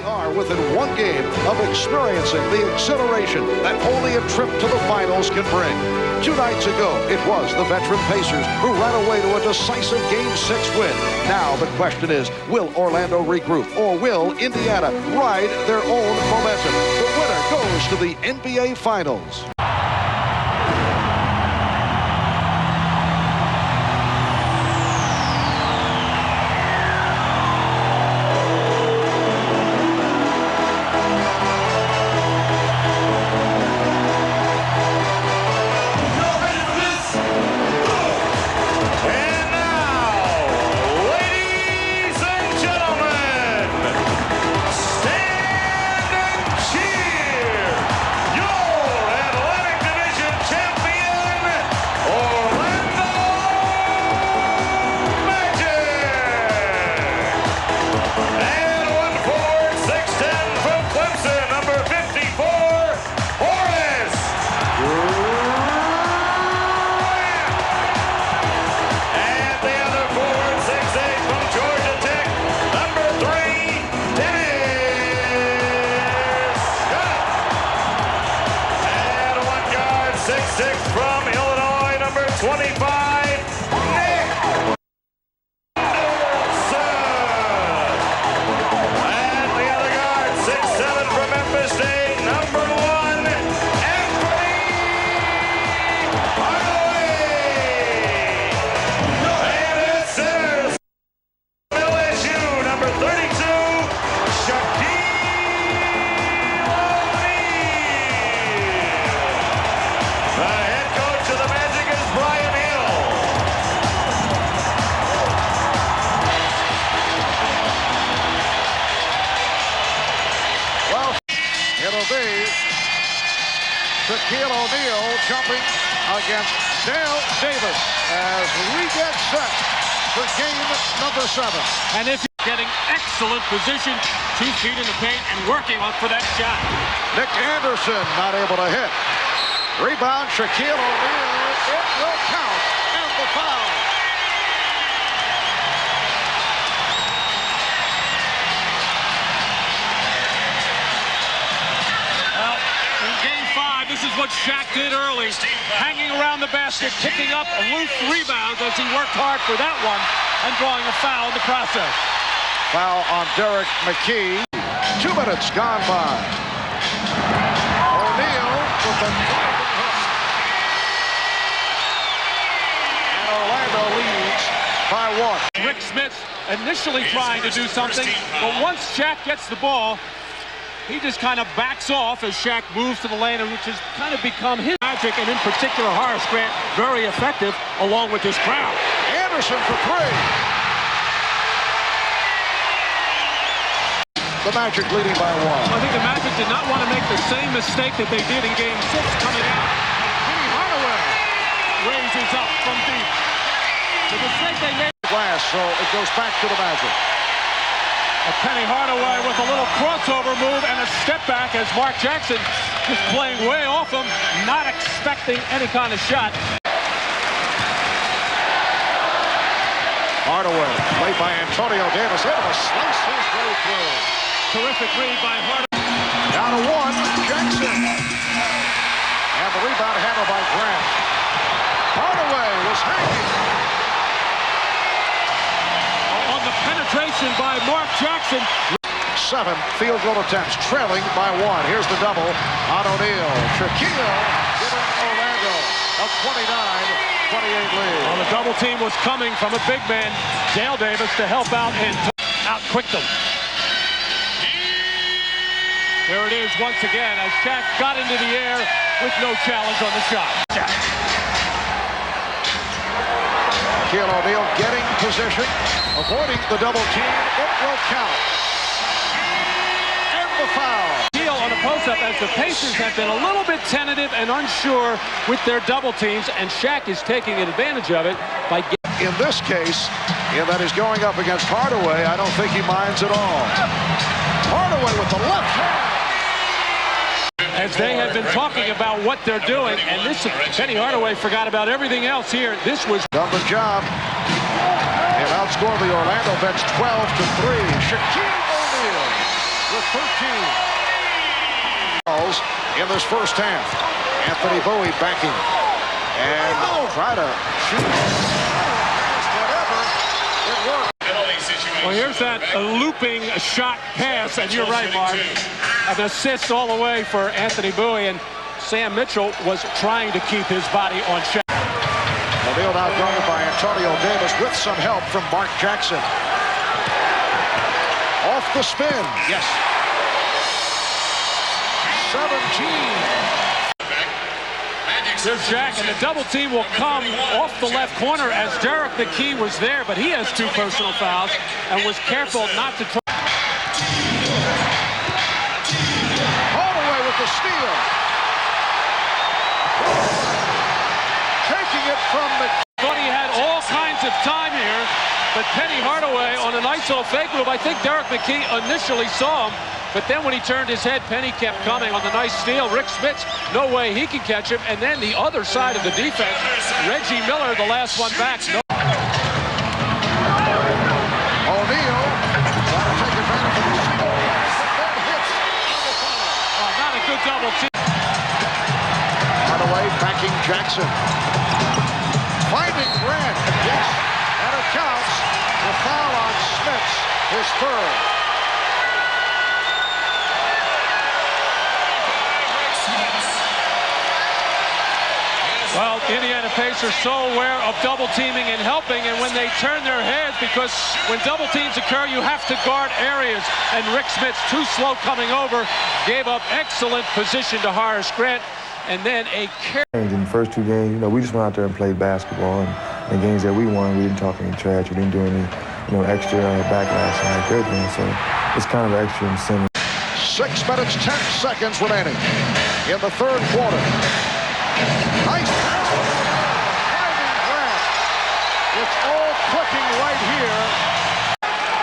are within one game of experiencing the exhilaration that only a trip to the finals can bring. 2 nights ago, it was the veteran Pacers who ran away to a decisive Game 6 win. Now the question is, will Orlando regroup, or will Indiana ride their own momentum? The winner goes to the NBA Finals. From Illinois, number 25, Nick Anderson. And the other guard, 6'7" from Memphis State, number 1, Anthony Hardaway. And at center, LSU, number 32, Shaq. The head coach of the Magic is Brian Hill. Well, it'll be Shaquille O'Neal jumping against Dale Davis as we get set for game number 7. And if you're getting excellent position, 2 feet in the paint and working on for that shot. Nick Anderson not able to hit. Rebound, Shaquille O'Neal. It will count, and the foul. Well, in Game 5, this is what Shaq did early. Hanging around the basket, picking up loose rebounds as he worked hard for that one, and drawing a foul in the process. Foul on Derek McKee. 2 minutes gone by. O'Neal with the driving hook. And Orlando leads by 1. Rick Smith initially trying to do something, but once Shaq gets the ball, he just kind of backs off as Shaq moves to the lane, which has kind of become his magic, and in particular Horace Grant, very effective along with his crowd. Anderson for 3. The Magic leading by 1. I think the Magic did not want to make the same mistake that they did in Game 6 coming out. Jimmy Hardaway raises up from deep. The mistake they made. Glass, so it goes back to the Magic. Penny Hardaway with a little crossover move and a step back as Mark Jackson is playing way off him, not expecting any kind of shot. Hardaway, played by Antonio Davis, able to slice his way through. Terrific read by Hardaway. Down to 1, Jackson. And the rebound handled by Grant. Hardaway was hanging. On the penetration by Mark Jackson. 7 field goal attempts, trailing by 1. Here's the double on O'Neal. Shaquille giving Orlando a 29-28 lead. Well, the double team was coming from a big man, Dale Davis, to help out and out-quick them. There it is once again as Shaq got into the air with no challenge on the shot. Shaquille O'Neal getting position, avoiding the double team. It will count. And the foul. On a post-up as the Pacers have been a little bit tentative and unsure with their double teams, and Shaq is taking advantage of it by in this case, in that he's going up against Hardaway, I don't think he minds at all. Hardaway with the left hand. As they have been talking about what they're doing, and this, Penny Hardaway forgot about everything else here. This was done the job and outscored the Orlando bench 12-3. Shaquille O'Neal with 13. In this first half. Anthony Bowie backing. And try to shoot. Whatever. It worked. Well, here's that looping shot pass, and you're right, Mark. An assist all the way for Anthony Bowie, and Sam Mitchell was trying to keep his body on Shaq. O'Neal now guarded by Antonio Davis with some help from Mark Jackson. Off the spin. Yes. 17. There's Shaq, and the double team will come off the left corner as Derek McKee was there, but he has 2 personal fouls and was careful not to try. Hardaway with the steal. Taking it from McKee. Thought he had all kinds of time here, but Penny Hardaway on an ISO fake move. I think Derek McKee initially saw him, but then when he turned his head, Penny kept coming on the nice steal. Rick Smits, no way he can catch him. And then the other side of the defense, Reggie Miller, the last one back. No. O'Neal trying to take advantage of the steal. That hits. Oh, not a good double team. Hardaway backing Jackson. Finding Grant. Yes. And it counts. The foul on Smits, his third. Well, Indiana Pacers so aware of double teaming and helping, and when they turn their heads, because when double teams occur, you have to guard areas, and Rick Smits, too slow coming over, gave up excellent position to Horace Grant, and then a in the first 2 games, we just went out there and played basketball, and the games that we won, we didn't talk any trash, we didn't do any, extra backlash like they're doing, so it's kind of extra incentive. 6 minutes, 10 seconds remaining in the third quarter. Nice pass. Finding Grant. It's all clicking right here.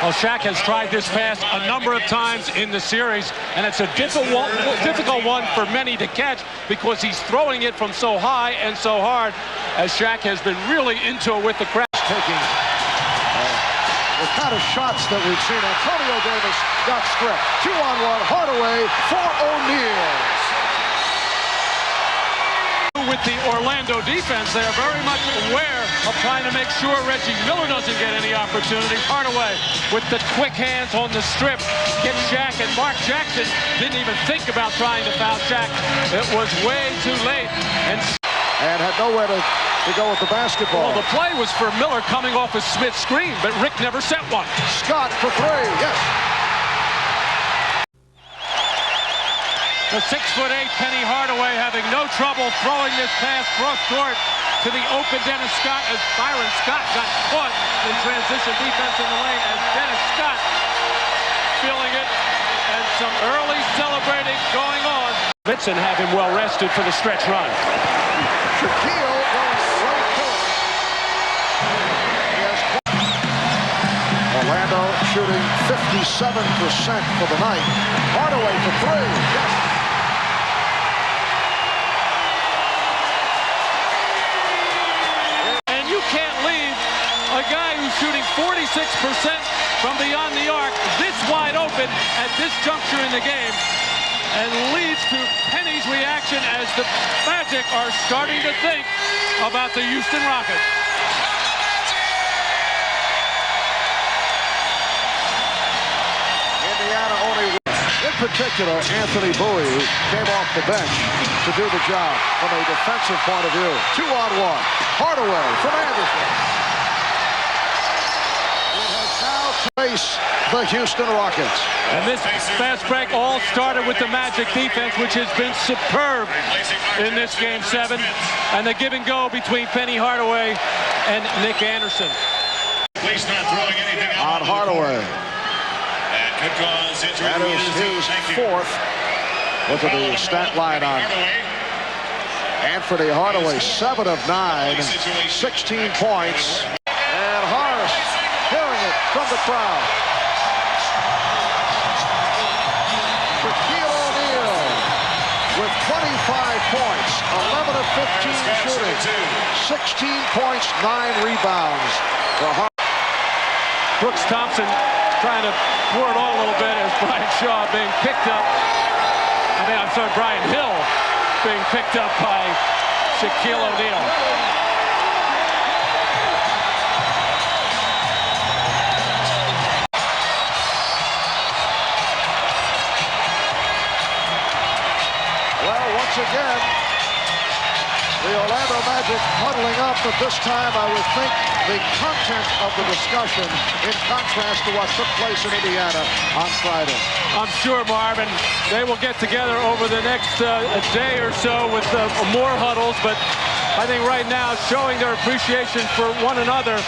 Well, Shaq has tried this pass a number of times in the series, and it's a difficult one for many to catch because he's throwing it from so high and so hard, as Shaq has been really into it with the crowd. Taking the kind of shots that we've seen. Antonio Davis got stripped. 2-on-1. Hardaway for O'Neal. With the Orlando defense, they are very much aware of trying to make sure Reggie Miller doesn't get any opportunity. Hardaway with the quick hands on the strip gets Shaq, and Mark Jackson didn't even think about trying to foul Shaq. It was way too late. And had nowhere to go with the basketball. Well, the play was for Miller coming off a Smith screen, but Rick never set one. Scott for 3, yes. The 6'8" Penny Hardaway having no trouble throwing this pass cross court to the open Dennis Scott as Byron Scott got caught in transition defense in the lane, as Dennis Scott feeling it, and some early celebrating going on. Vincent have him well rested for the stretch run. Shaquille goes right to it. Orlando shooting 57% for the night. Hardaway for 3, yes. A guy who's shooting 46% from beyond the arc, this wide open at this juncture in the game, and leads to Penny's reaction as the Magic are starting to think about the Houston Rockets. Indiana only, in particular, Anthony Bowie came off the bench to do the job from a defensive point of view. 2-on-1. Hardaway from Anderson. Face the Houston Rockets. And this fast break all started with the Magic defense, which has been superb in this Game 7. And the give and go between Penny Hardaway and Nick Anderson. Please not throwing anything on Hardaway. That is his 4th. Look at the stat line on Anthony Hardaway. 7 of 9, 16 points. And Horace hearing it from the crowd. Shaquille O'Neal with 25 points, 11 of 15 shooting, 16 points, 9 rebounds. Brooks Thompson trying to thwart all a little bit as Brian Shaw being picked up. I'm sorry, Brian Hill being picked up by Shaquille O'Neal. Well, once again, the Orlando Magic huddling up, but this time I would think the content of the discussion in contrast to what took place in Indiana on Friday. I'm sure, Marvin, they will get together over the next day or so with more huddles, but I think right now showing their appreciation for one another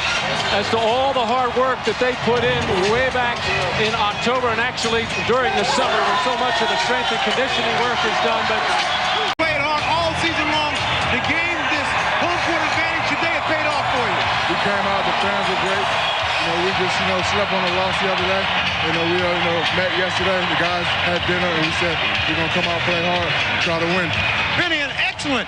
as to all the hard work that they put in way back in October and actually during the summer when so much of the strength and conditioning work is done. But played hard all season long. The game, this home court advantage today, it paid off for you. We came out, the fans were great. We just, slept on the loss the other day. We met yesterday. The guys had dinner, and we said we're going to come out, play hard, try to win. Benny, an excellent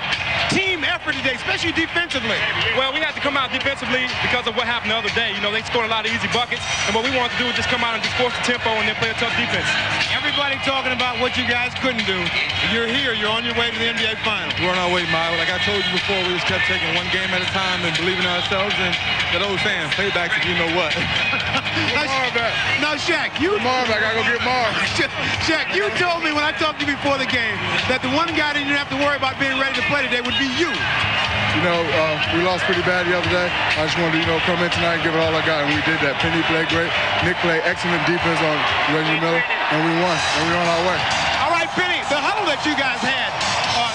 team effort today, especially defensively. Well, we had to come out defensively because of what happened the other day. They scored a lot of easy buckets, and what we wanted to do was just come out and just force the tempo and then play a tough defense. Everybody talking about what you guys couldn't do. You're here. You're on your way to the NBA Finals. We're on our way, Miles. Like I told you before, we just kept taking one game at a time and believing in ourselves. And that old saying, paybacks if you know what. Now, Shaq, Marv, I gotta go get Marv. Shaq, you told me when I talked to you before the game that the one guy that you didn't have to worry about being ready to play today would be you. We lost pretty bad the other day. I just wanted to, come in tonight and give it all I got, and we did that. Penny played great. Nick played excellent defense on Reggie Miller, and we won, and we're on our way. All right, Penny, the huddle that you guys had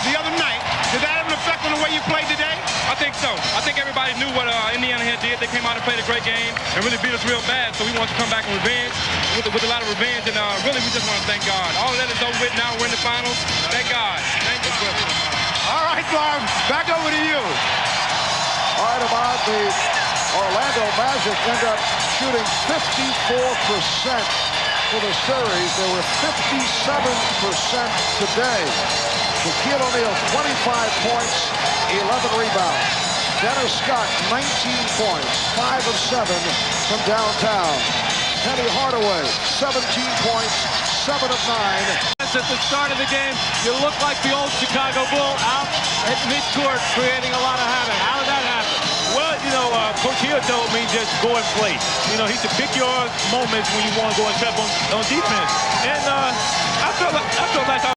the other night, did that have an effect on the way you played today? I think so. I think everybody knew what Indiana had did. They came out and played a great game and really beat us real bad, so we wanted to come back and revenge with a lot of revenge, and really we just want to thank God. All of that is over with now. We're in the finals. Thank God. Thank you. All right, Marv, back over to you. All right, Ahmad, the Orlando Magic end up shooting 54% for the series. They were 57% today. Shaquille O'Neal, 25 points, 11 rebounds. Dennis Scott, 19 points, 5 of 7 from downtown. Penny Hardaway, 17 points, 7 of 9. at the start of the game, you look like the old Chicago Bull out at midcourt creating a lot of havoc. How did that happen? Well, Coach Hill told me just go and play. He said pick your moments when you want to go and step on defense. And I felt like